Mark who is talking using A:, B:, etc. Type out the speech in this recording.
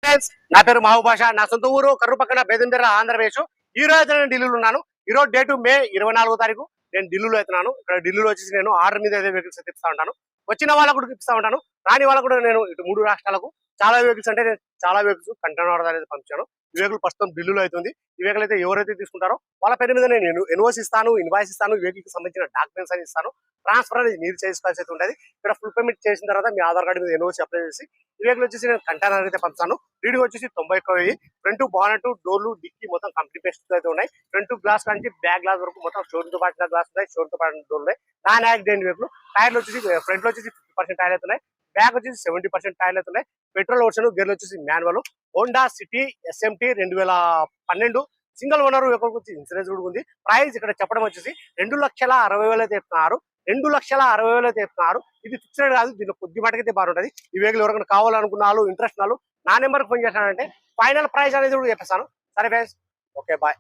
A: Friends, నా పేరు మహబూబ్ బాషా. నా సొంత ఊరు కర్రు పక్కన బేదంబెర్ర, ఆంధ్రప్రదేశ్. ఈ రోజు నేను ఢిల్లీలో ఉన్నాను. ఈ రోజు డేటు మే 24వ తారీఖు. నేను ఢిల్లీలో అవుతున్నాను. ఇక్కడ ఢిల్లీలో వచ్చేసి నేను ఆర్డర్ మీద ఏదో వెహికల్స్ తెప్పిస్తా ఉంటాను. వచ్చిన వాళ్ళకు కూడా ఇప్పిస్తా ఉంటాను, రాని వాళ్ళకు కూడా. నేను ఇటు 3 రాష్ట్రాలకు చాలా వెహికల్స్ అంటే నేను చాలా వెహికల్స్ కంటైనర్ ఆర్డర్ అనేది పంపించాను. ఈ వెహికల్ ప్రస్తుతం ఢిల్లీలో అవుతుంది. ఈ వెహికల్ అయితే ఎవరైతే తీసుకుంటారో వాళ్ళ పేరు మీద నేను ఎన్ఓసి ఇస్తాను, ఇన్వాయిస్ ఇస్తాను, వెహికల్ కి సంబంధించిన డాక్యుమెంట్స్ అని ఇస్తాను. ట్రాన్స్ఫర్ అనేది మీరు చేసుకోవాల్సి అయితే ఉంటుంది. ఇక్కడ ఫుల్ పేమెంట్ చేసిన తర్వాత మీ ఆధార్ కార్డు మీద ఎన్ఓసి అప్లై చేసి ఈ వెహికల్ వచ్చేసి నేను కంటైనర్ అయితే పంపుతాను. రీడింగ్ వచ్చేసి 91,000. ఫ్రంట్ బానెట్, డోర్లు, డిక్కీ మొత్తం కంప్లీట్ పేస్ట్ అయితే ఉన్నాయి. ఫ్రంట్ గ్లాస్ నుంచి బ్యాక్ గ్లాస్ వరకు మొత్తం షోరూమ్ తో పాటు గ్లాస్ ఉన్నాయి, షోరూమ్ తో పాటు డోర్ ఉన్నాయి. Non accident vehicle. టైర్లు వచ్చేసి ఫ్రంట్ లో వచ్చేసి 50% టైర్లు అవుతున్నాయి, బ్యాక్ వచ్చేసి 70% టైర్లు అవుతున్నాయి. పెట్రోల్ వర్షన్, గేర్లు వచ్చేసి manual. Honda city SMT 2012 single owner vehicle వచ్చి ఇన్సూరెన్స్ కూడా ఉంది. ప్రైస్ ఇక్కడ చెప్పడం వచ్చేసి 2,60,000 అయితే చెప్తున్నారు. 2,60,000 అయితే చెప్తున్నారు. ఇది ఫిక్స్డ్ కాదు, దీనిలో కొద్ది మటుకైతే బాగుంటుంది. ఈ వెహికల్ ఎవరికైనా కావాలనుకున్న వాళ్ళు, ఇంట్రెస్ట్ వాళ్ళు నా నెంబర్కి ఫోన్ చేశానంటే ఫైనల్ ప్రైస్ అనేది కూడా చెప్పేస్తాను. సరే ఫ్రెండ్స్, ఓకే బాయ్.